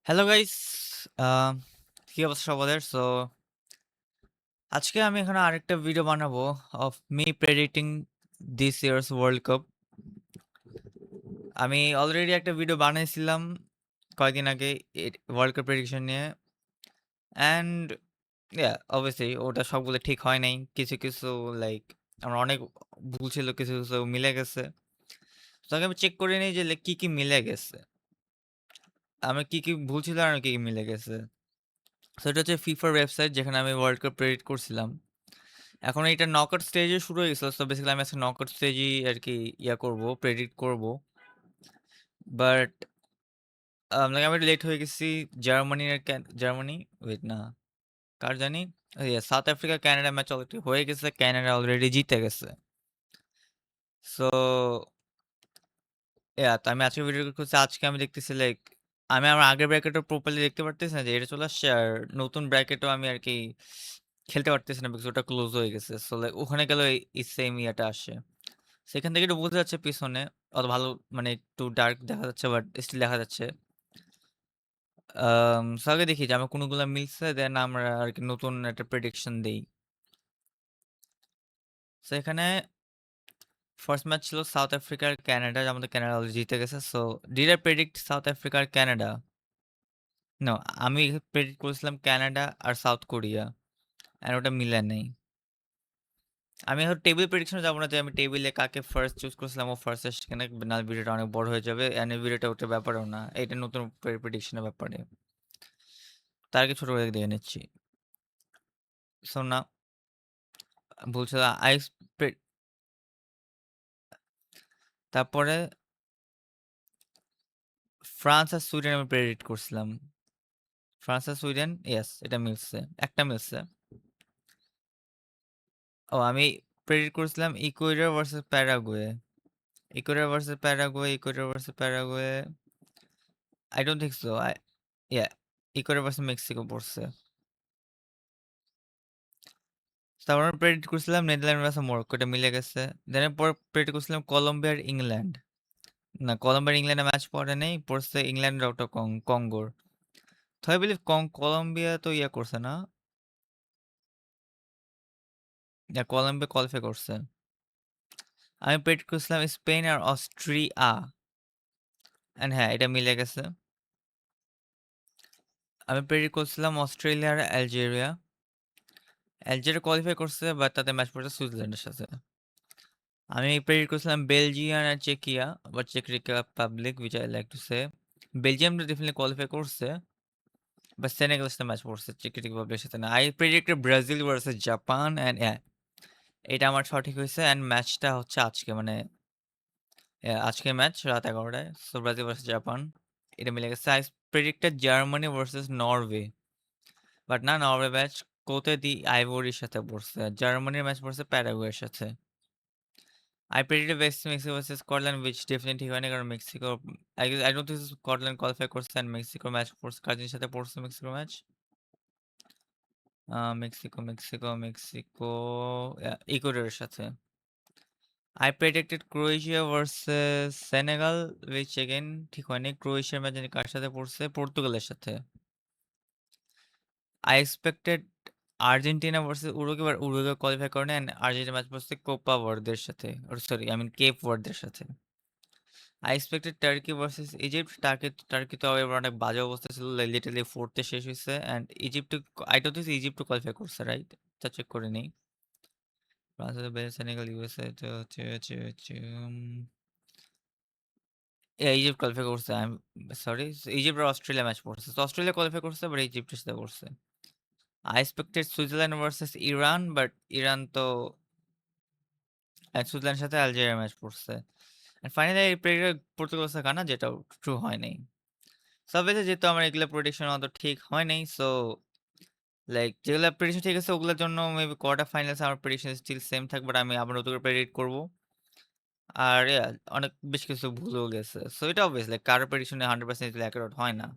Hello guys, কি অবস্থা সবাদের? আজকে আমি এখানে আরেকটা ভিডিও বানাবো of me predicting this years world cup. আমি অলরেডি একটা ভিডিও বানাইছিলাম কয়েকদিন আগে ওয়ার্ল্ড কাপ প্রেডিকশন নিয়ে। অ্যান্ড অবভিয়াসলি ওটা সবগুলো ঠিক হয় নাই। কিছু কিছু লাইক আমার অনেক ভুল ছিল, কিছু কিছু মিলে গেছে। তো আগে আমি চেক করে নিই যে like, কি কি মিলে গেছে, আমার কি কি ভুল ছিল আর কি কি মিলে গেছে। সো এটা হচ্ছে ফিফার ওয়েবসাইট যেখানে আমি ওয়ার্ল্ড কাপ প্রেডিক্ট করছিলাম। এখন এটা নকআউট স্টেজে শুরু হয়ে গেছিল। সো বেসিক্যালি আমি আজকে নকআউট স্টেজই আরকি করব, প্রেডিক্ট করব। বাট লাইক আমি একটু লেট হয়ে গেছি। জার্মানি ওয়েট না, কার জানি? South Africa Canada match already হয়ে গেছে। কানাডা অলরেডি জিতে গেছে। সো তো আমি আজকে ভিডিও করছি। আজকে আমি দেখতেছি লাইক আমি আমার আগের ব্র্যাকেটও প্রপারলি দেখতে পারতেছি না যে এটা চলে আসছে। আর নতুন ব্র্যাকেটও আমি আরকি খেলতে পারতেছি না বিকজ ওটা ক্লোজ হয়ে গেছে। সো লাইক ওখানে গেলে এই সেম ইয়েটা আসে। সেখান থেকে একটু বোঝা যাচ্ছে পিছনে অত ভালো, মানে একটু ডার্ক দেখা যাচ্ছে বাট স্টিল দেখা যাচ্ছে। সো আগে দেখি যে আমার কোনগুলা মিলছে, দেন আমরা আরকি নতুন একটা প্রেডিকশন দেই। সো এখানে ফার্স্ট ম্যাচ ছিল সাউথ আফ্রিকা আর কানাডা। আমাদের কানাডা অলরেডি জিতে গেছে। So did I predict South Africa আর কানাডা? নো, আমি প্রেডিক্ট করেছিলাম কানাডা আর সাউথ কোরিয়া। এন্ড ওটা মিলে নাই। আমি এখন টেবিল প্রেডিকশনে যাবো না যে আমি টেবিলে কাকে ফার্স্ট চুজ করছিলাম ও ফার্স্ট আসছে কিনা, না ভিডিওটা অনেক বড় হয়ে যাবে। এন্ড এই ভিডিওটা ওটার ব্যাপারেও না, এটা নতুন প্রেডিকশনের ব্যাপারে। তার আগে ছোট করে দেখে নিচ্ছি। সো না, বলছিলাম তারপরে ফ্রান্স আর সুইডেন আমি প্রেডিক্ট করছিলাম। ফ্রান্স আর সুইডেন, ইয়েস, এটা মিলছে, একটা মিলছে। ও, আমি প্রেডিক্ট করছিলাম Ecuador versus Paraguay. Ecuador versus Paraguay. I don't think so. Yeah Ecuador versus Mexico পড়ছে। তারপর আমি প্রেডিক্ট করছিলাম নেদারল্যান্ড ভার্সেস মরক্কো, এটা মিলে গেছে। দেন পর প্রেডিক্ট করছিলাম কলম্বিয়া আর ইংল্যান্ড। না, কলম্বিয়া আর ইংল্যান্ডের ম্যাচ পড়ে নেই, পড়ছে ইংল্যান্ড আউট অফ কঙ্গোর। তো আই বিলিভ কলম্বিয়া তো করছে না? কলম্বিয়া কোয়ালিফাই করছে। আমি প্রেডিক্ট করছিলাম স্পেন আর অস্ট্রিয়া। এন্ড হ্যাঁ, এটা মিলে গেছে। আমি প্রেডিক্ট করছিলাম অস্ট্রেলিয়া আর আলজেরিয়া। আলজেরিয়া কোয়ালিফাই করছে বাট তাদের ম্যাচ পড়ছে সুইজারল্যান্ডের সাথে। আমি প্রেডিক্ট করছিলাম বেলজিয়াম আর চেকিয়া, বাট চেক Republic which I like to say. Belgium তো ডেফিনেটলি কোয়ালিফাই করছে, বাট সেনেগালের সাথে ম্যাচ পড়ছে, চেক রিপাবলিকের সাথে না। I predicted Brazil versus Japan and এটা আমার সঠিক হয়েছে। এন্ড ম্যাচটা হচ্ছে আজকে, মানে আজকে ম্যাচ রাত 11টায়। সো ব্রাজিল ভার্সেস জাপান, এটা মিলে গেছে। I predicted Germany versus Norway, but না, নরওয়ে ম্যাচ কোতে দি আইভরির সাথে পড়ছে। জার্মানির ম্যাচ পড়ছে প্যারাগুয়ের সাথে। I predicted West Mexico versus Scotland, which definitely ঠিক হয়নি কারণ Mexico, I don't think Scotland qualify করছে এন্ড মেক্সিকো ম্যাচ পড়ছে, কাজিনের সাথে পড়ছে মেক্সিকো ম্যাচ। মেক্সিকো ইকুয়েডরের সাথে। I predicted Croatia versus Senegal, which again ঠিক হয়নি। ক্রোয়েশিয়ার ম্যাচ জানি কার সাথে পড়ছে, পর্তুগালের সাথে। I expected Argentina versus Uruguay, এবার উরুগুয়ে কোয়ালিফাই করে না এন্ড আর্জেন্টিনা ম্যাচ পড়ছে কোপা ভার্দের সাথে, সরি আই মিন কেপ ভার্দের সাথে। I expected turkey versus Egypt. Turkey তো এবার অনেক বাজে অবস্থা ছিল, লিটারালি ফোর্থে শেষ হয়েছে। And Egypt, I don't think Egypt qualify করছে, রাইট? তা চেক করে নেই। ফ্রান্স, সেনেগাল, ইউএসএ তো হচ্ছে ইজিপ্ট কোয়ালিফাই করছে। আই এম সরি, ইজিপ্ট আর অস্ট্রেলিয়া ম্যাচ পড়ছে। তো অস্ট্রেলিয়া কোয়ালিফাই করছে বাট ইজিপ্টের সাথে পড়ছে। I expected Switzerland versus Iran, but Iran তো সুইজারল্যান্ডের সাথে আলজেরিয়া ম্যাচ পড়ছে। অ্যান্ড ফাইনালি এই পর্তুগাল সাথে কানা, যেটাও ট্রু হয় নাই। সাবওয়েতে যেহেতু আমার এগুলা প্রেডিকশন অত ঠিক হয় নাই, সো লাইক যেগুলা প্রেডিকশন ঠিক আছে ওগুলোর জন্য মেবি কোয়ার্টার ফাইনালস আমার প্রেডিকশন স্টিল সেম থাকবে, বাট আমি আবার নতুন করে প্রেডিক্ট করব। আর অনেক বেশ কিছু ভুলও গেছে। সো এটা অবভিয়াসলি লাইক কারো প্রেডিকশনে 100% অ্যাকুরেট হয় না।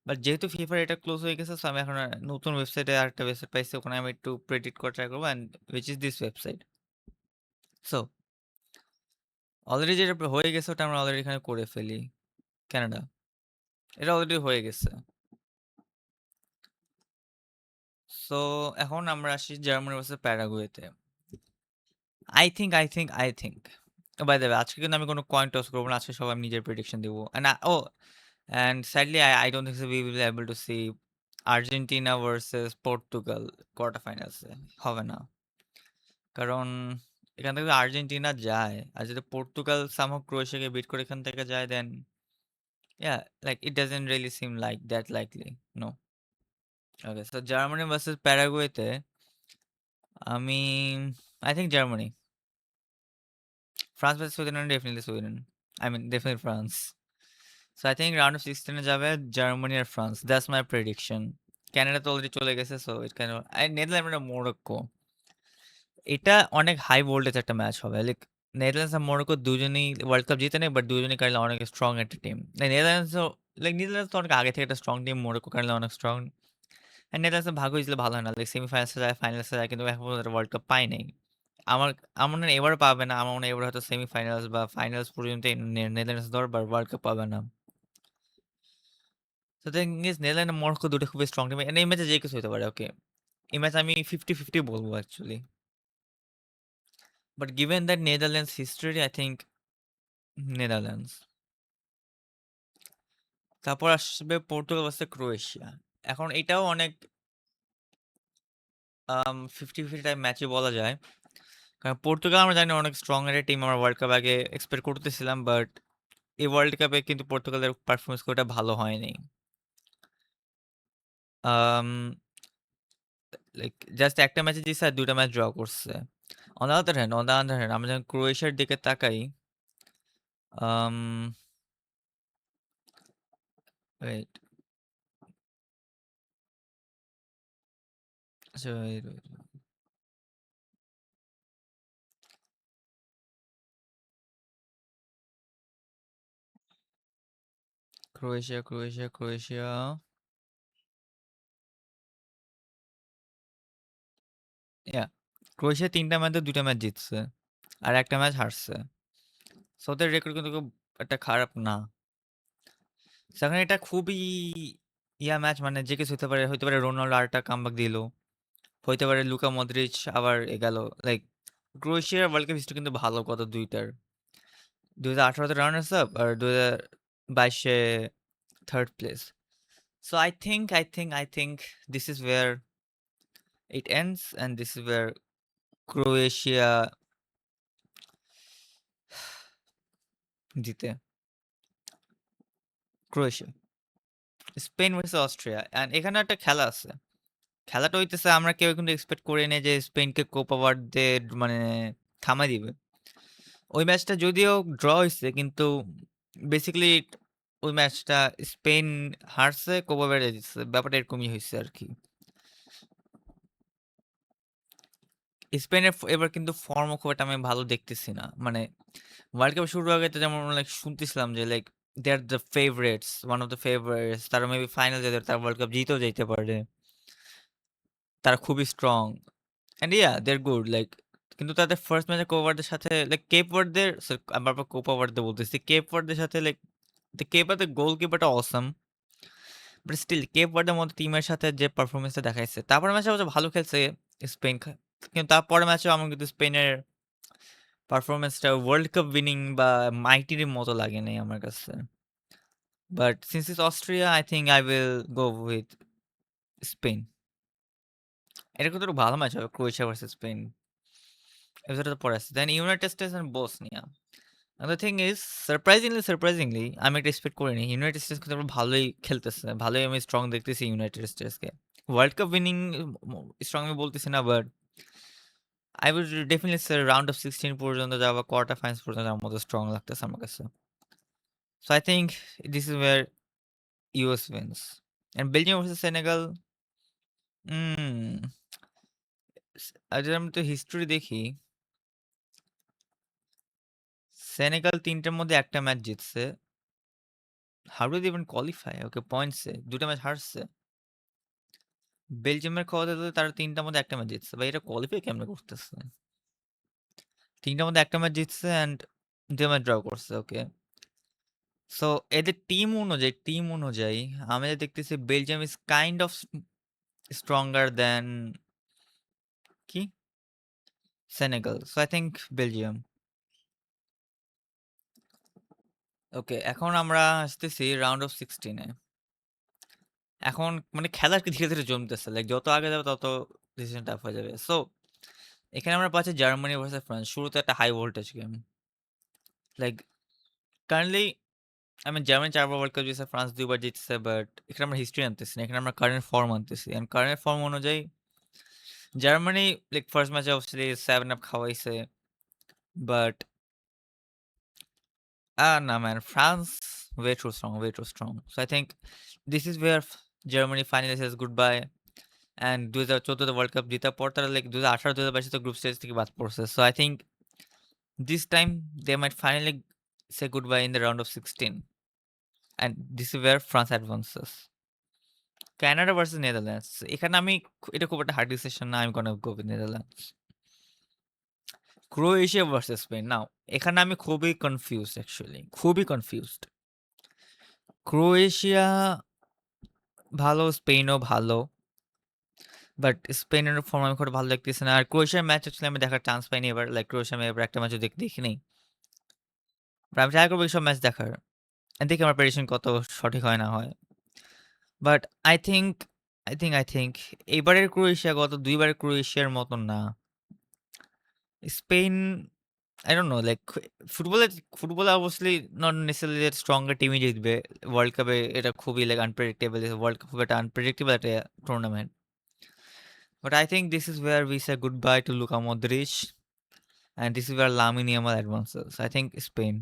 বাট যেহেতু ফিফার এটা ক্লোজ হয়ে গেছে, সো আমি এখন নতুন ওয়েবসাইটে আরেকটা ওয়েবসাইট পাইছি, ওখানে আমি একটু প্রেডিক্ট করার ট্রাই করবো, and which is this website. So already যেটা হয়ে গেছে ওটা আমরা অলরেডি এখানে করে ফেলি। কানাডা, এটা অলরেডি হয়ে গেছে। সো এখন আমরা আসি জার্মানি ভার্সেস প্যারাগুয়েতে। I think by the way আজকে কিন্তু আমি কোনো কয়েন টস করব না। আজকে সব আমি নিজের প্রেডিকশন দিব। And sadly I don't think so we will be able to see Argentina versus Portugal quarter ফাইনালসে। হবে না। কারণ এখান থেকে যদি আর্জেন্টিনা যায় আর যদি পর্তুগাল সামহাও ক্রোয়েশিয়াকে বিট করে এখান থেকে যায় then like it doesn't really seem like that likely. No. Okay, so Germany versus প্যারাগুয়েতে আমি I think Germany. France versus Sweden definitely Sweden. I mean definitely France. So I think round of 16 যাবে Germany আর France. That's my prediction. Canada তো already চলে গেছে, so it can Netherland আর Morocco. এটা অনেক হাই ভোল্টেজ একটা match হবে। লাইক নেদারল্যান্ডস আর মোরক্কো দুজনেই ওয়ার্ল্ড কাপ জিতে নেই, বাট দুজনেই কারণে অনেক স্ট্রং একটা টিম। নেদারল্যান্ডস তো অনেক আগে থেকে একটা স্ট্রং টিম, মোরক্কো কারণে অনেক স্ট্রং। আর নেদারল্যান্ডসের ভাগ্য ছিল ভালো হয় না, লাইক সেমিফাইনালসে যায়, ফাইনালসে যায়, কিন্তু এখন পর্যন্ত ওয়ার্ল্ড কাপ পায় নাই। আমার আমার মনে হয় এবার পাবে না। আমার মনে হয় এবার হয়তো সেমিফাইনালস বা ফাইনালস পর্যন্ত নেদারল্যান্ডস ধরবে, ওয়ার্ল্ড কাপ পাবে না। তো থিং ইজ নেদারল্যান্ড আর মরক্কো দুটো খুবই স্ট্রং টিম। এই ম্যাচে যে কিছু হতে পারে। ওকে, এই ম্যাচ আমি 50-50 বলবো actually. But given that Netherlands history, I think Netherlands. তারপর আসবে পর্তুগাল ভার্সেস ক্রোয়েশিয়া। এখন এটাও অনেক 50-50 টাইপ ম্যাচই বলা যায়। কারণ পর্তুগাল আমরা জানি অনেক স্ট্রং একটা টিম, আমরা ওয়ার্ল্ড কাপ আগে এক্সপেক্ট করতেছিলাম, বাট এই ওয়ার্ল্ড কাপে কিন্তু পর্তুগালের পারফরমেন্স খুব একটা ভালো হয়নি। আম লাইক জাস্ট একটা ম্যাচে জিতছে আর ২ টা ম্যাচ ড্র করছে। অন দ্য আদার হ্যান্ড আমরা যখন ক্রোয়েশিয়ার দিকে তাকাই, আম ওয়েট আচ্ছা ওয়েট। ক্রোয়েশিয়া। ইয়া ক্রোয়েশিয়া ৩ টা ম্যাচে ২ টা ম্যাচ জিতছে। আর একটা ম্যাচ হারছে। সো ওদের রেকর্ড কিন্তু খুব একটা খারাপ না। সেখানে এটা খুবই ম্যাচ, মানে যে কিছু হতে পারে। হইতে পারে রোনাল্ডো আরেকটা কামব্যাক দিল। হইতে পারে লুকা মদ্রিচ আবার গেল। লাইক ক্রোয়েশিয়ার ওয়ার্ল্ড কাপ হিস্ট্রি কিন্তু ভালো কত দুইটার। 2018 তে রানার্স আপ আর 2022 third place. So I think this is where it ends and this is where Croatia জিতে। Croatia Spain versus Austria, and এখানে একটা খেলা আছে। খেলাটা হইতেছে আমরা কেউ কিন্তু এক্সপেক্ট করি নাই যে স্পেনকে কোপা ওয়ার্ডে মানে থামাই দিবে। ওই ম্যাচটা যদিও ড্র হইছে, কিন্তু বেসিক্যালি ওই ম্যাচটা স্পেন হারছে, কোপা ওয়ার্ডে জিতছে। ব্যাপারটা এরকমই হইছে আরকি। স্পেনের এবার কিন্তু ফর্মও খুব একটা আমি ভালো দেখতেছি না। মানে ওয়ার্ল্ড কাপ শুরুর আগে তো যেমন লাইক শুনতেছিলাম যে like they are the favourites, one of the favourites. তারা মেবি ফাইনাল যেতে পারে, তারা ওয়ার্ল্ড কাপ জিতেও যাইতে পারে। তারা খুবই strong. And they are good like. কিন্তু তাদের ফার্স্ট ম্যাচে কোপা ভার্দের সাথে লাইক কেপ ভার্দের, আমি বারবার কোপা ভার্দে বলতেছি, কেপ ভার্দের সাথে লাইক কেপ ভার্দের গোলকিপারটা অসাম। বাট স্টিল কেপ ভার্দের মতো টিমের সাথে যে পারফরমেন্সটা দেখাইছে, তারপর ম্যাচে অবশ্য ভালো খেলছে স্পেন। কিন্তু তারপরের ম্যাচেও আমার কিন্তু স্পেনের পারফরমেন্সটা ওয়ার্ল্ড কাপ উইনিং বা মাইটির মতো লাগে নাই আমার কাছে। But since it's Austria, I think I will go with Spain. এটা কিন্তু একটু ভালো ম্যাচ হবে, ক্রোয়েশিয়া ভার্সেস স্পেন। এপিসোডটা তো পরে আসছে। Then United States and Bosnia. And the thing is, surprisingly আমি এটা এক্সপেক্ট করিনি। ইউনাইটেড স্টেটস কিন্তু আবার ভালোই খেলতেছে। ভালোই আমি স্ট্রং দেখতেছি ইউনাইটেড স্টেটসকে। ওয়ার্ল্ড কাপ উইনিং স্ট্রং আমি বলতেছি না, but I will definitely say round of 16 পর্যন্ত যাওয়া, কোয়ার্টার ফাইনালস পর্যন্ত আমার মতো স্ট্রং লাগতেছে আমার কাছে। So I think this is where US wins. And Belgium versus Senegal, um আর যদি আমি তো হিস্ট্রি দেখি, সেনেগাল ৩ টার মধ্যে ১ টা ম্যাচ জিতছে। How do they even qualify? Okay, পয়েন্টসে ২ টা ম্যাচ হারছে। বেলজিয়ামের কথা হলো তারা ৩ টার মধ্যে ১ টা ম্যাচ জিতছে। ভাই এরা কোয়ালিফাই কেমনে করতেছে? ৩ টার মধ্যে ১ টা ম্যাচ জিতছে অ্যান্ড ২ টা ম্যাচ ড্র করছে। ওকে। সো এদের টিম অনুযায়ী আমি যা দেখতেছি Belgium is kind of stronger than কি? Senegal. So I think Belgium. Okay, এখন আমরা আসতেছি রাউন্ড অফ 16 এ। এখন মানে খেলা আরকি ধীরে, ধীরে জমতেছে। লাইক যত আগে যাবে তত ডিসিশন টাফ হয়ে যাবে। সো এখানে আমরা পাচ্ছি জার্মানি ভার্সাস ফ্রান্স। শুরুতে একটা high voltage game. Like currently Germany ৪ বার ওয়ার্ল্ড কাপ জিতছে, ফ্রান্স ২ বার জিতছে। বাট এখানে আমরা হিস্ট্রি আনতেছি না। এখানে আমরা কারেন্ট ফর্ম আনতেছি। এন্ড কারেন্ট ফর্ম অনুযায়ী জার্মানি লাইক ফার্স্ট ম্যাচে অবভিয়াসলি 7 আপ খাওয়াইছে। বাট না man, France way too strong. So I think this is where Germany finally says goodbye. And ২০১৪ তে ওয়ার্ল্ড কাপ জেতার পর তারা লাইক ২০১৮-২০২২ তো গ্রুপ স্টেজ থেকে বাদ পড়ছে। So I think this time they might finally say goodbye in the round of 16 and this is where France advances. Canada versus Netherlands. এখানে আমি এটা খুব একটা হার্ড ডিসিশন না। আমি gonna go with Netherlands. Croatia versus Spain. Now এখানে আমি খুবই কনফিউজড অ্যাকচুয়ালি। খুবই কনফিউজড। ক্রোয়েশিয়া ভালো, স্পেনও ভালো। বাট স্পেনের ফর্ম আমি খুব ভালো লাগতেছে না। আর ক্রোয়েশিয়ার ম্যাচ অ্যাকচুয়ালি আমি দেখার চান্স পাইনি এবার। লাইক ক্রোয়েশিয়া আমি এবার একটা ম্যাচও দেখি নাই। বাট আমি ট্রাই করবো এইসব ম্যাচ দেখার। দেখি আমার প্রেডিকশন কত সঠিক হয় না হয়। বাট আই থিংক এইবারের ক্রোয়েশিয়া গত ২ বারের ক্রোয়েশিয়ার মতন না। Spain I don't know like ফুটবলে ফুটবলে অবভিয়াসলি নট নেসেসারিলি যে স্ট্রঙ্গার টিমই জিতবে। ওয়ার্ল্ড কাপে এটা খুবই লাইক আনপ্রেডিক্টেবল। ওয়ার্ল্ড কাপ খুব একটা আনপ্রেডিক্টেবল একটা tournament. But I think this is where we say goodbye to Luka Modric and this is where Lamine Yamal advances. I think Spain.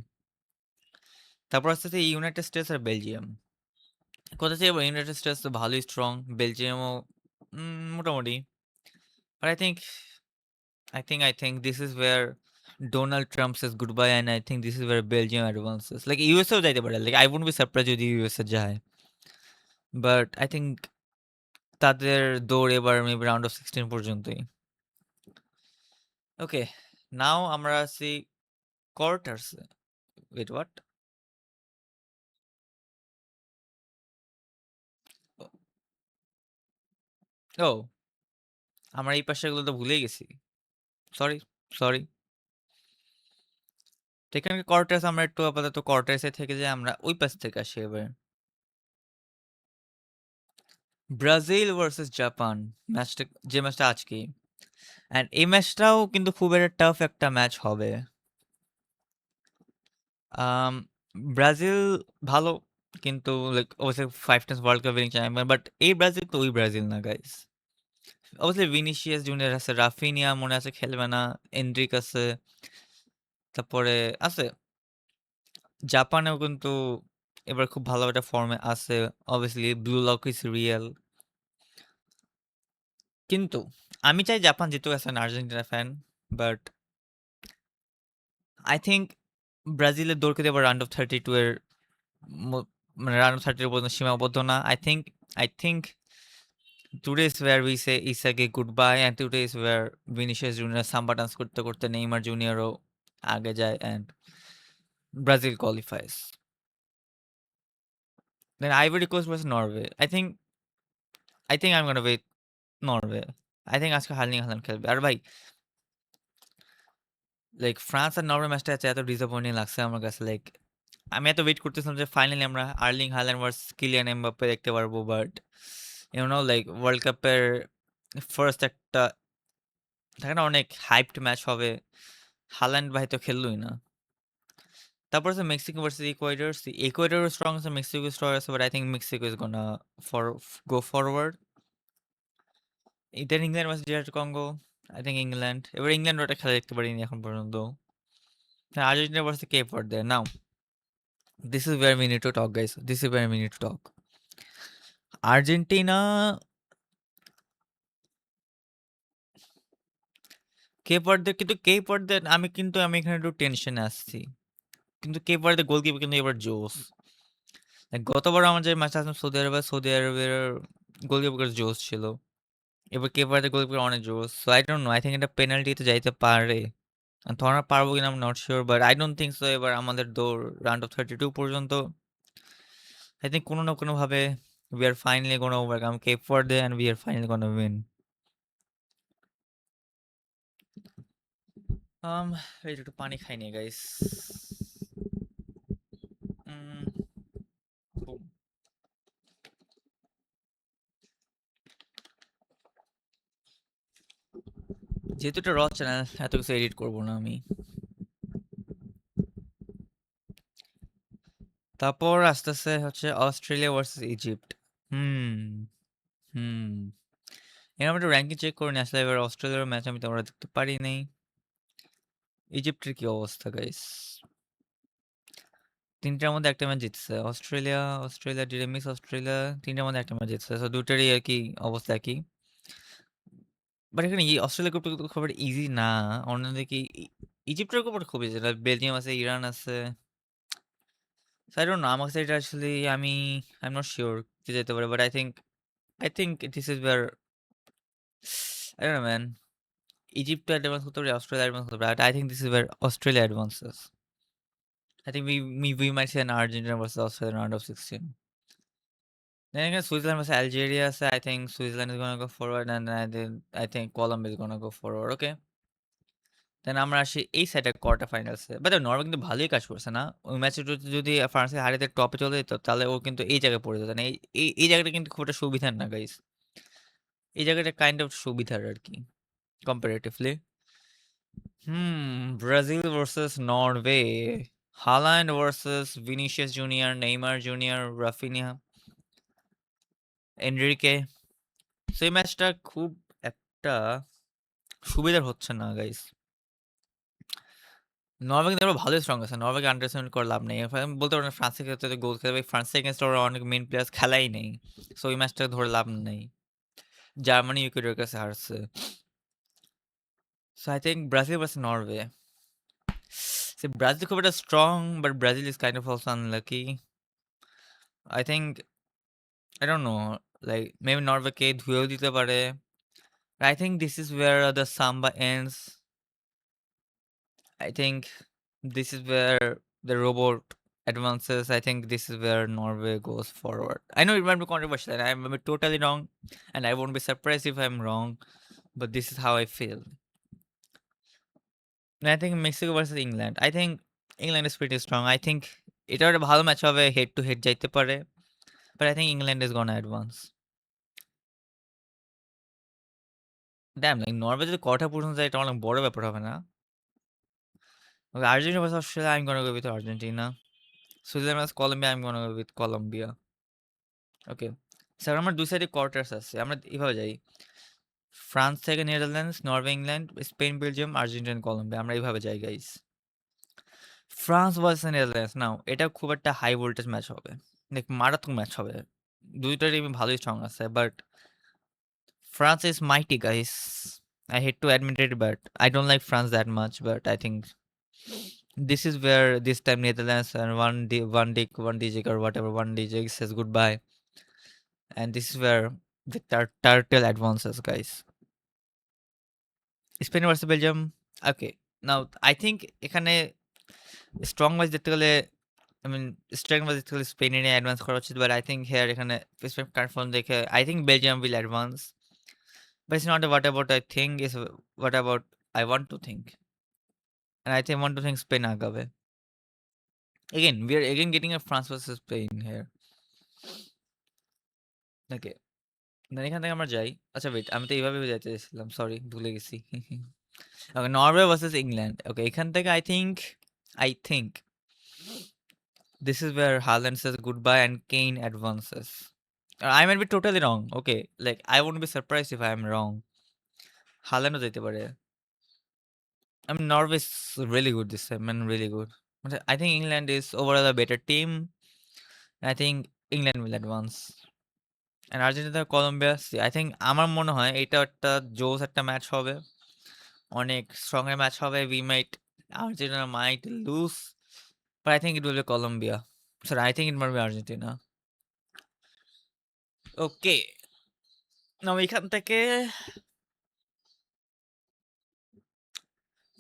তারপর আসতেছে United states আর Belgium. কথা হচ্ছে এবার United states তো ভালোই স্ট্রং, বেলজিয়ামও মোটামুটি। But I think this is where Donald Trump says goodbye, and I think this is where Belgium advances. Like ইউএসএও যাইতে পারে। Like I wouldn't be surprised যদি ইউএসএ যায়। বাট আই থিংক তাদের দৌড় এবার মেবি রাউন্ড অফ 16 পর্যন্তই। ওকে, নাও আমরা আছি কোয়ার্টার্সে। Wait what? ও, আমরা এই পাশেগুলো তো ভুলেই গেছি। Sorry, sorry. তো এখানে কোয়ার্টার্স আমরা একটু আপাতত কোয়ার্টার্সে থেকে যাই, আমরা ওই পাশ থেকে আসি এবার। ব্রাজিল ভার্সেস জাপান ম্যাচটা, যে ম্যাচটা আজকে, অ্যান্ড এই ম্যাচটাও কিন্তু খুব একটা টাফ একটা ম্যাচ হবে। আম ব্রাজিল ভালো, কিন্তু লাইক অবশ্যই 5 Times world cup winning champion. But এই ব্রাজিল তো ওই ব্রাজিল না গাইস। অবশ্যই ভিনিসিয়াস জুনিয়র আছে, রাফিনিয়া মনে আছে খেলবে না, এনড্রিক আছে, তারপরে আছে। জাপানেও কিন্তু এবার খুব ভালো একটা ফর্মে আছে। Obviously blue lock is real. কিন্তু আমি চাই জাপান জিতুক as an Argentina fan. But I think ব্রাজিলের দৌড়কে এবার রাউন্ড অফ 32 এর মানে রাউন্ড অফ 30 পর্যন্ত সীমাবদ্ধ না। I think today is where we say Isage goodbye, and today is where Vinicius Junior samba dance করতে করতে নেইমার জুনিয়রও আগে যায় and Brazil qualifies. Then Ivory Coast versus Norway. I think I'm gonna wait Norway. I think আজকে hurling Haaland খেলবে। আর ভাই like France আর Norway ম্যাচটা এত disappointing লাগছে আমার কাছে। লাইক আমি এত ওয়েট করতেছিলাম যে ফাইনালি আমরা Erling Haaland versus Kylian Mbappe দেখতে পারবো। বাট লাইক ওয়ার্ল্ড কাপের ফার্স্ট একটা থাকে না, অনেক হাইপড ম্যাচ হবে, হাল্যান্ড ভাই তো খেললোই না। তারপর আছে Mexico versus Ecuador. Ecuador strong আছে, মেক্সিকো স্ট্রং আছে, but I think Mexico is gonna for go forward. Italy England versus DR Congo. I think England. এবার ইংল্যান্ড ওটা খেলা দেখতে পারিনি এখন পর্যন্ত। Argentina versus Cape Verde. Now this is where we need to talk guys, this is where we need to talk. Argentina Cape Verde, কিন্তু Cape Verde আমি এখানে একটু টেনশনে আসছি। কিন্তু কেপ ভার্দে গোলকিপার কিন্তু এবার জোস। গতবার আমার যে ম্যাচ আছে সৌদি আরবের গোলকিপার জোস ছিল। এবার কেপ ভার্দে গোলকিপার অনেক জোস। So I don't no, I think এটা পেনাল্টিতে যাইতে পারে। ধরা পারবো কিনা I'm not sure, but I don't think so এবার আমাদের দৌড় রাউন্ড অফ 32 পর্যন্ত I think কোনো না কোনোভাবে we are finally gonna overcome Cape Verde and we are finally gonna win. Um, এই একটু পানি খাই নি guys. Boom. যেহেতু এটা র চ্যানেল এত কিছু এডিট করবো না আমি। তারপর আস্তে আস্তে হচ্ছে অস্ট্রেলিয়া ভার্সেস ইজিপ্ট। হুম হুম এরকম একটু র্যাঙ্কিং চেক করে নিয়ে আসলে এবার অস্ট্রেলিয়ার ম্যাচ আমি তোমরা দেখতে পারি নাই। ইজিপ্টের কি অবস্থা গাইস? তিনটার মধ্যে একটা ম্যাচ জিতছে অস্ট্রেলিয়া। অস্ট্রেলিয়া ডিরে মিস অস্ট্রেলিয়া তিনটার মধ্যে একটা ম্যাচ জিতছে, তো দুটারই আর কি অবস্থা একই। বাট এখানে অস্ট্রেলিয়া গ্রুপটা কিন্তু খুব ইজি না। অন্যদিকে ইজিপ্টের গ্রুপটা খুব ইজি, বেলজিয়াম আছে, ইরান আছে। আই ডোন্ট নো, আমার কাছে এটা আসলে আই এম নট শিওর কে যেতে পারে, but I think this is wire I don't no man. Egypt advance হতে পারে, অস্ট্রেলিয়া অ্যাডভান্স হতে পারে, but I think this is wire Australia advances. I think we might see an Argentina versus Australia in round of 16. Then again, Switzerland versus Algeria. So I think Switzerland is gonna go forward, and I think Colombia is gonna go forward. Okay. দেন আমরা আসি এই সাইডের quarter ফাইনালসে। But Norway কিন্তু ভালোই কাজ করছে না? ওই ম্যাচে যদি ফ্রান্সের হারিয়ে টপে চলে যেত তাহলে ও কিন্তু এই জায়গায় পড়ে যেত না। এই জায়গাটা কিন্তু খুব একটা সুবিধার না গাইস। এই জায়গাটা কাইন্ড অফ সুবিধার আর কি comparatively. Brazil versus Norway. Haaland versus Vinicius junior, Neymar junior, Raphinha, Enrique. সেই ম্যাচটা খুব একটা সুবিধার হচ্ছে না গাইস। নরওয়ে কিন্তু আরো ভালোই স্ট্রং আছে। নরওয়েকে আন্ডারএস্টিমেট করে লাভ নেই। আমি বলতে পারেন ফ্রান্সের ক্ষেত্রে গোল খেলবে, ফ্রান্সের এগেইনস্ট ওরা অনেক মেইন প্লেয়ার্স খেলাই নেই। সো ওই ম্যাচটা ধরে লাভ নেই। জার্মানি ইকুয়েডরের কাছে হারছে। So I think Brazil versus Norway. Brazil খুব একটা strong, but Brazil is kind of also unlucky. I think I don't know, like maybe নরওয়েকে ধুয়েও দিতে পারে। I think this is where the samba ends. I think this is where the robot advances. I think this is where Norway goes forward. I know it might be controversial and I might be totally wrong, and I won't be surprised if I'm wrong, but this is how I feel. And I think Mexico versus England. I think England is pretty strong. I think এটা একটা ভালো match হবে, head to head যাইতে পারে, but I think England is gonna advance. Damn, like Norway যদি quarter পর্যন্ত যায় এটা অনেক বড় ব্যাপার হবে না? Okay, Argentina versus Australia, I'm gonna go with Argentina. Switzerland versus Colombia, I'm gonna go with Colombia. Okay sir, আমার দুই সাইডে কোয়ার্টার্স আছে, আমরা এভাবে যাই। ফ্রান্স থেকে Netherlands, Norway, England, Spain, Belgium, Argentina, Colombia, আমরা এইভাবে যাই guys. France versus Netherlands, now এটা খুব একটা হাই ভোল্টেজ ম্যাচ হবে, দেখ মারাত্মক ম্যাচ হবে। দুইটা টিমই ভালোই স্ট্রং আছে, but France is mighty guys. I hate to admit it, but I don't like France that much. But I think this is where this time Netherlands and one DJ or whatever, one DJ says goodbye, and this is where the turtle advances, guys. Spain versus Belgium. Okay, now I think এখানে strong match দেখতে গেলে, I mean strong match দেখতে গেলে স্পেনে নিয়ে advance করা উচিত, but I think here এখানে স্পেন কনফার্ম দেখে I think Belgium will advance, but it's not what about I think, is what about I want to think, and I think want to think Spain আগাবে। Again we are again getting a France versus Spain here. Okay, then এখান থেকে আমরা যাই। আচ্ছা wait, আমি তো এইভাবে যাইতে চাইছিলাম, সরি ভুলে গেছি। ওকে, নরওয়ে ভার্সেস ইংল্যান্ড। ওকে, এখান থেকে I think this is where Haaland says goodbye and Kane advances. I might be totally wrong. Okay, like I won't be surprised if I am wrong. Haaland ও যেতে পারে। I mean, Norway is really good this time, man, really good. But I think England is overall a better team. I think England will advance. And Argentina, Colombia, see, I think আমার মনে হয় এটা একটা জোস একটা match হবে, অনেক strong এর ম্যাচ হবে। We might Argentina might lose, but I think it will be Colombia. So I think it might be Argentina. ওকে, নাও এখান থেকে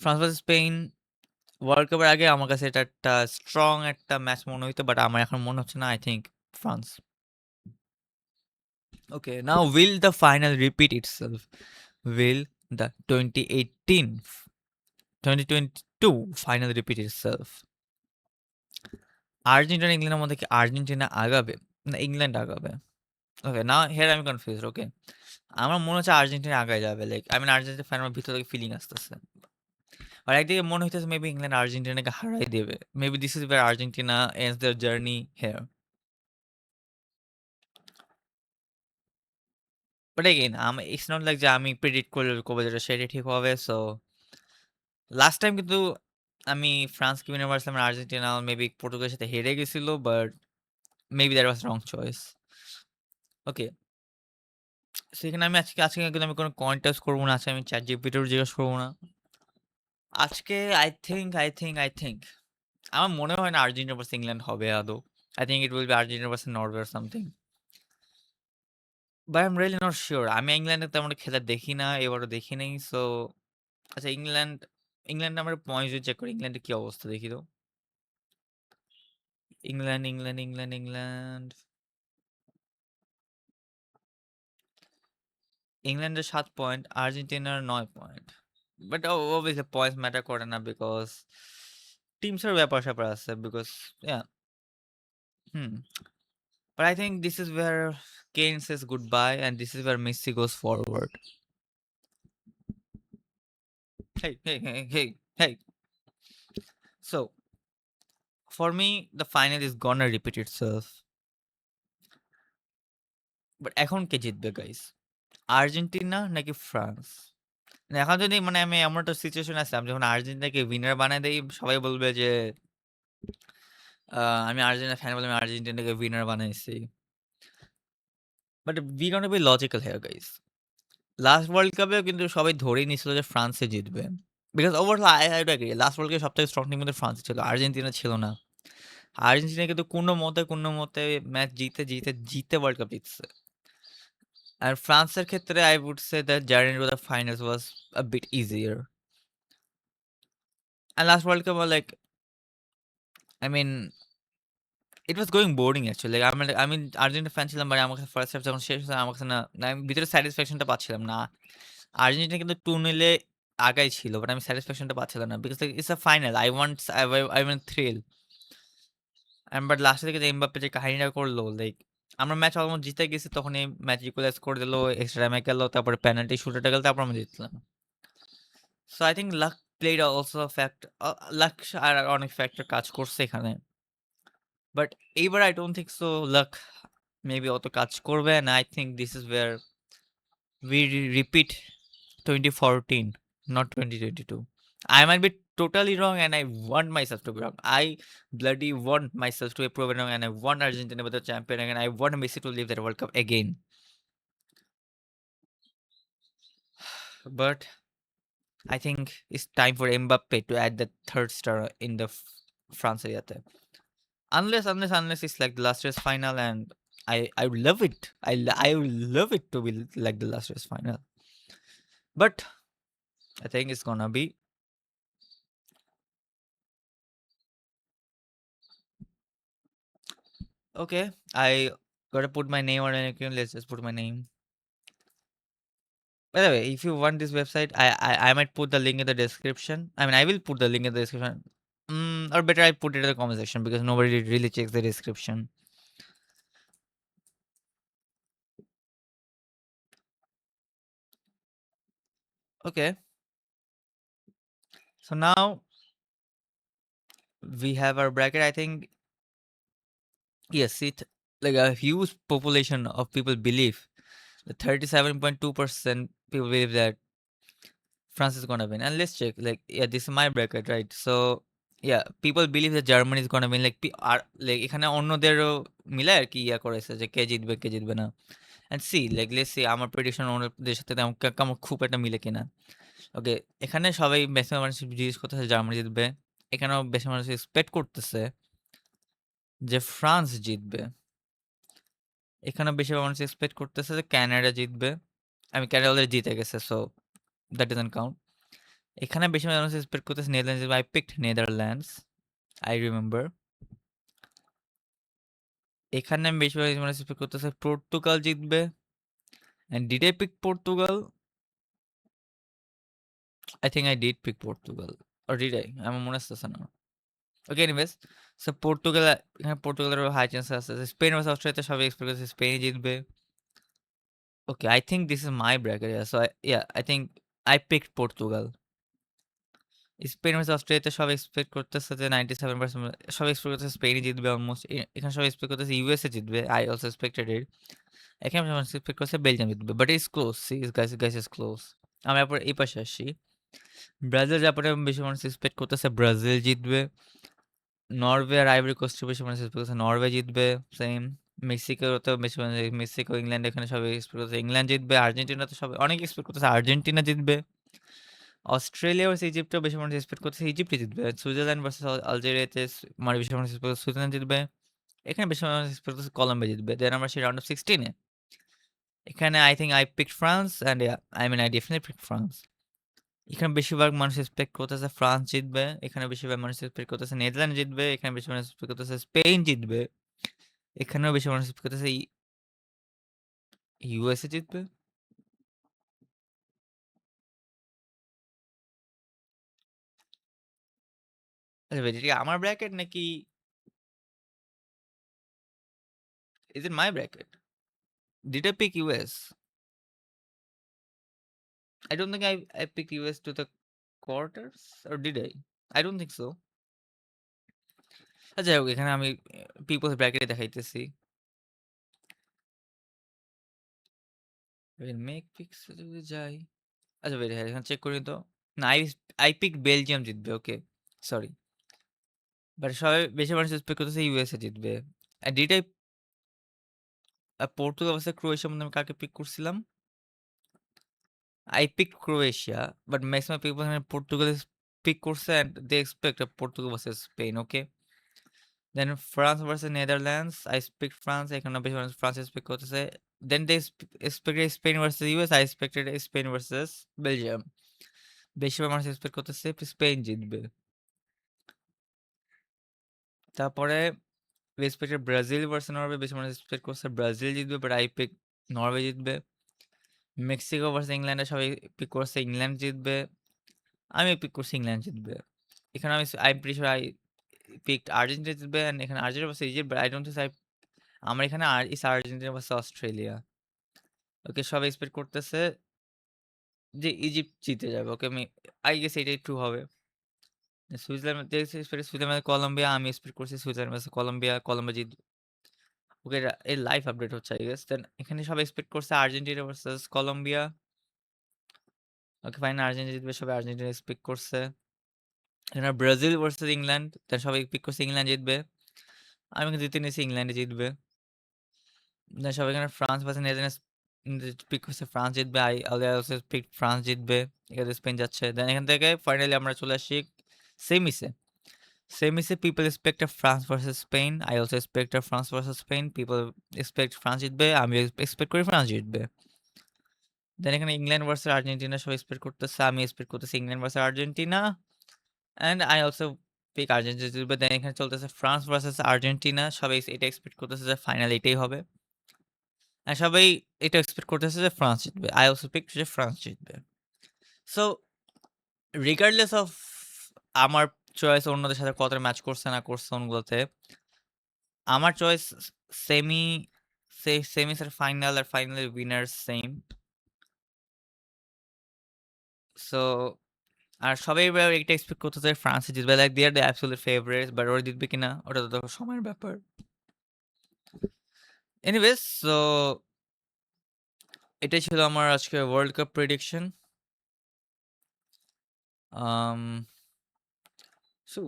ফ্রান্স ভার্সেস স্পেন ওয়ার্ল্ড কাপের আগে আমার কাছে এটা একটা স্ট্রং একটা ম্যাচ মনে হইতো, বাট আমার এখন মনে হচ্ছে না। I think France. Okay, now will the final repeat itself? Will the 2018 2022 final repeat itself? Argentina ইংল্যান্ডের মধ্যে কি আর্জেন্টিনা আগাবে না ইংল্যান্ড আগাবে? ওকে, নাও হিয়ার আমি কনফিউজ। ওকে, আমার মনে হচ্ছে আর্জেন্টিনা আগায় যাবে। লাইক আমি আর্জেন্টিনা ফ্যান, আমার ভিতর থেকে ফিলিং আসতেছে। আর একদিকে মনে হইতেছে মেবি ইংল্যান্ড আর্জেন্টিনাকে হারাই দেবে। Maybe this is where Argentina ends their journey here. But again it's not like যে আমি প্রেডিক্ট করলে কবে যেটা সেটা ঠিক হবে। সো লাস্ট টাইম কিন্তু আমি ফ্রান্সকে উইনার মারছিলাম, আর আর্জেন্টিনা মেবি পর্তুগালের সাথে হেরে গেছিল, but maybe that was wrong choice. Okay, সেখানে আমি আজকে আজকে কিন্তু আমি কোনো কন্টেস্ট করবো না। আজকে আমি চ্যাট জিপিটিও জিজ্ঞেস করবো না। আজকে আই থিঙ্ক আমার মনে হয় না আর্জেন্টিনা ভার্সেস ইংল্যান্ড হবে আদৌ। I think it will be Argentina versus Norway or something. But I am really not sure. আমি ইংল্যান্ডে তেমন একটা খেলা দেখি না, এবারও দেখি নাই। সো আচ্ছা, ইংল্যান্ড আমরা পয়েন্টস চেক করি। ইংল্যান্ডের কি অবস্থা দেখি তো। ইংল্যান্ড ইংল্যান্ডের ৭ পয়েন্ট, আর্জেন্টিনার ৯ point. But obviously points matter করে না, বিকজ টিমসের ব্যাপার-স্যাপার আছে। Because yeah hmm. But I think this is where Kane says goodbye and this is where Messi goes forward. Hey. So, for me, the final is gonna repeat itself. But এখন কে জিতবে guys? Argentina নাকি France? মানে এখন যদি মানে আমি এমন একটা সিচুয়েশন আছে, আমি যখন আর্জেন্টিনাকে উইনার বানায় দেই, সবাই বলবে যে আমি আর্জেন্টিনা ফ্যান বলে আমি আর্জেন্টিনাকে উইনার বানাইছি। But we gonna be logical here guys. Last world কাপেও কিন্তু সবাই ধরেই নিছিল যে ফ্রান্সে জিতবে। Because overall I do agree, last world কাপে সবথেকে স্ট্রং টিম কিন্তু ফ্রান্স ছিল, আর্জেন্টিনা ছিল না। আর্জেন্টিনা কিন্তু কোনো মতে ম্যাচ জিতে ওয়ার্ল্ড কাপ জিতছে। আর ফ্রান্সের ক্ষেত্রে I would say that journey to the finals was a bit easier. আর last world cup like I mean it was going boring actually. আমি আর্জেন্টিনা ফ্যান ছিলাম, বাট আমার কাছে ফার্স্ট হাফ যখন শেষ হয়েছে আমার কাছে না আমি ভিতরে স্যাটিসফ্যাকশনটা পাচ্ছিলাম না। আর্জেন্টিনা কিন্তু 2-0 আগাই ছিল, বাট আমি স্যাটিসফ্যাকশনটা পাচ্ছিলাম না। Because it's a final, I want thrill. But লাস্টের দিকে যে এমবাপ্পে যে কাহিনীটা করলো, লাইক আমরা ম্যাচ অলমোস্ট জিতে গেছি, তখন এই ম্যাচ ইকুয়ালাইজ করে দিল, এক্সট্রা টাইমে গেল, তারপরে পেনাল্টি শুটারটা গেল, তারপর আমরা জিতলাম। So I think luck played also fact, luck আর অনেক ফ্যাক্টর কাজ করছে এখানে। বাট এইবার I don't think so luck maybe অত কাজ করবে না। I think this is where we repeat 2014, not 2022. I might be totally wrong and I want myself to be wrong. I bloody want myself to be proven wrong and I want Argentina to be the champion again. I want Messi to leave that World Cup again. But I think it's time for Mbappe to add the third star in the France area. Unless it's like the last race final, and I would love it. I would love it to be like the last race final. But I think it's gonna be okay. I gotta put my name on an account. Let's just put my name. By the way, if you want this website, I might put the link in the description. I mean, I will put the link in the description. Or better, I put it in the comment section because nobody really checks the description. Okay. So now we have our bracket. I think yes, it like a huge population of people believe, the 37.2% people believe that France is gonna win. And let's check. Like, yeah, this is my bracket, right? So, yeah, people believe that Germany is gonna win. Like, আর like এখানে অন্যদেরও মিলে আর কি ইয়া করেছে যে কে জিতবে না। And see, like, let's see আমার prediction অন্যদের সাথে তেমন আমার খুব একটা মিলে কিনা। ওকে, এখানে সবাই ম্যাক্সিমাম মানুষ জিজ্ঞেস করতেছে জার্মানি জিতবে। এখানেও বেশি মানুষ এক্সপেক্ট করতেছে যে ফ্রান্স জিতবে। এখানেও বেশি মানুষ এক্সপেক্ট করতেছে যে কানাডা জিতবে। কানাডা অলরেডি জিতে গেছে, সো দ্যাট ডাজন্ট কাউন্ট। এখানে বেশি মানুষ এক্সপেক্ট করতেছে Netherlands, I picked Netherlands, I remember. এখানে আমি বেশি মানুষ এক্সপেক্ট করতেছে পর্তুগাল জিতবে। And did I pick Portugal? I think I did pick Portugal. Or did I? আমার মনে আসতেছে না। ওকে, এনিওয়েজ, সো পর্তুগাল, এখানে পর্তুগালের হাই চান্স আছে। স্পেন ভার্সেস অস্ট্রেলিয়াতে সবাই এক্সপেক্ট করতেছে স্পেনই জিতবে। Okay, I think this is my bracket. So I think I picked Portugal. Spain versus অস্ট্রেলিয়াতে সবাই এক্সপেক্ট করতেছে যে 97% সবাই এক্সপেক্ট করতেছে স্পেনই জিতবে অলমোস্ট। এখানে সবাই এক্সপেক্ট করতেছে ইউএসএ জিতবে। আই অলসো এক্সপেক্টেড ইট। এখানে সবাই এক্সপেক্ট করছে বেলজিয়াম জিতবে। But it's close. C guys is close. আমি আবার এই পাশে আসি। ব্রাজিল জাপানে বেশি মানুষ এক্সপেক্ট করতেছে ব্রাজিল জিতবে। নরওয়ে আর আইভরি কোস্টের বেশি মানুষ এক্সপেক্ট করতেছে নরওয়ে জিতবে। সেম। মেক্সিকোতেও বেশি মানুষ, মেক্সিকো ইংল্যান্ড, এখানে সবাই এক্সপেক্ট করতেছে ইংল্যান্ড জিতবে। আর্জেন্টিনাতে সবাই অনেক এক্সপেক্ট করতেছে আর্জেন্টিনা জিতবে। অস্ট্রেলিয়া ভার্সেস ইজিপ্টেও বেশি মানুষ এক্সপেক্ট করতেছে ইজিপ্টই জিতবে। সুইজারল্যান্ড ভার্সেস আলজেরিয়াতে মানে বেশি মানুষ এক্সপেক্ট করতেছে সুইজারল্যান্ড জিতবে। এখানে বেশি মানুষ এক্সপেক্ট করতেছে কলম্বিয়া জিতবে। দেন আমরা সেই রাউন্ড অফ 16-এ। এখানে I think I picked France and I mean I definitely picked France. এখানে বেশিরভাগ মানুষ এক্সপেক্ট করতেছে ফ্রান্স জিতবে। এখানে বেশিরভাগ মানুষ এক্সপেক্ট করতেছে নেদারল্যান্ড জিতবে। এখানে বেশি মানুষ এক্সপেক্ট করতেছে স্পেন জিতবে। এখানেও বেশি মানুষ এক্সপেক্ট করতেছে ইউএসএ জিতবে। আচ্ছা ভাই, এটা কি আমার ব্র্যাকেট নাকি is it my bracket? Did I pick US? I don't think I picked US to the quarters, or did I? I don't think so. আচ্ছা, যাই হোক, এখানে আমি পিপলস ব্র্যাকেটে দেখাইতেছি। মেক পিক্স যদি যাই, আচ্ছা বের হ্যাঁ, এখানে চেক করি তো। না, আই পিক বেলজিয়াম জিতবে। ওকে, সরি। বাট সবাই বেশি মানুষ এক্সপেক্ট করতেছে ইউএসএ জিতবে। ডিড আই পর্তুগাল ভার্সেস ক্রোয়েশিয়ার মধ্যে আমি কাকে পিক করছিলাম? I pick Croatia, but maximum people এখানে পর্তুগাল পিক করছে and they expect Portugal versus Spain. Okay, then France versus Netherlands, I expect France. এখানে বেশি মানুষ ফ্রান্স এক্সপেক্ট করতেছে। Then they expected Spain versus US, I expected Spain versus Belgium. বেশিরভাগ মানুষ expect করতেছে Spain জিতবে। তারপরে এক্সপেক্টেড ব্রাজিল ভার্সেস নরওয়ে, বেশি মানুষ এক্সপেক্ট করছে ব্রাজিল জিতবে, বাট আই পিক নরওয়ে জিতবে। মেক্সিকো ভার্সেস ইংল্যান্ডে সবাই পিক করছে ইংল্যান্ড জিতবে। আমি পিক করছি ইংল্যান্ড জিতবে। এখানে আমি I am pretty sure I picked Argentina জিতবে, এন্ড এখানে Argentina versus Egypt, but I don't think আমার এখানে is Argentina versus Australia. Okay, সবাই এক্সপেক্ট করতেছে যে ইজিপ্ট জিতে যাবে। ওকে, আমি আই গেস এটাই ট্রু হবে। সুইজারল্যান্ড সুইজারল্যান্ড কলম্বিয়া, আমি এক্সপেক্ট করছি সুইজারল্যান্ড ভার্সেস কলম্বিয়া, কলম্বিয়া জিতবে। ওকে, এর লাইভ আপডেট হচ্ছে আই গেস। দেন এখানে সবাই এক্সপেক্ট করছে Argentina versus Colombia. Okay fine, Argentina জিতবে, সবাই আর্জেন্টিনা এক্সপেক্ট করছে। এখানে ব্রাজিল ভার্সেস ইংল্যান্ড, দেন সবাই পিক করছে ইংল্যান্ড জিতবে। আমি এখানে জিতে নিয়েছি ইংল্যান্ডে জিতবে। দেন সবাই এখানে ফ্রান্স ভার্সেস নেদারল্যান্ডস পিক করছে ফ্রান্স জিতবে। আই অলসো পিক ফ্রান্স জিতবে। এখানে স্পেন যাচ্ছে। দেন এখান থেকে ফাইনালি আমরা চলে আসি সেমিসে। Semis people expect a France versus Spain. I also expect a France versus Spain. People expect France জিতবে, আমি এক্সপেক্ট করি ফ্রান্স জিতবে। দেন এখানে ইংল্যান্ড ভার্সেস আর্জেন্টিনা সবাই এক্সপেক্ট করতেছে, আমি এক্সপেক্ট করতেছি England versus Argentina, and I also pick Argentina জিতবে। দেন এখানে চলতেছে ফ্রান্স ভার্সেস আর্জেন্টিনা, সবাই এটা এক্সপেক্ট করতেছে যে ফাইনাল এটাই হবে, আর সবাই এটা এক্সপেক্ট করতেছে যে ফ্রান্স জিতবে। আই অলসো পিক যে ফ্রান্স জিতবে। সো রিগার্ডলেস অফ আমার চয়েস অন্যদের সাথে কতটা ম্যাচ করছে না করছে ওগুলোতে, আমার চয়েস সেমি, সেমিস আর ফাইনাল, আর ফাইনালের উইনার সেম। সো আর সবাই এবার এটা এক্সপেক্ট করতেছে ফ্রান্সে জিতবে, like they are the absolute favourites, but ওরা জিতবে কিনা ওটা তো সময়ের ব্যাপার। এনিওয়েজ, সো এটাই ছিল আমার আজকে world cup prediction. So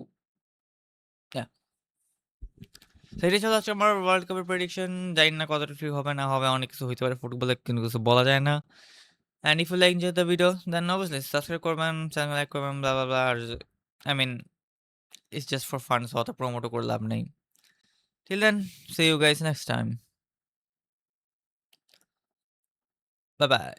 yeah, সেটাই ছিল আজকে আমার ওয়ার্ল্ড কাপের প্রেডিকশন। জানি না কতটা ঠিক হবে না হবে, অনেক কিছু হইতে পারে ফুটবলে, কিন্তু কিছু বলা যায় না। And if you like enjoy the video, then obviously subscribe করবেন, চ্যানেল লাইক করবেন, blah blah blah. আর I mean, it's just for fun, so অত প্রমোটও করে লাভ নেই। Till then, see you guys next time. Bye bye.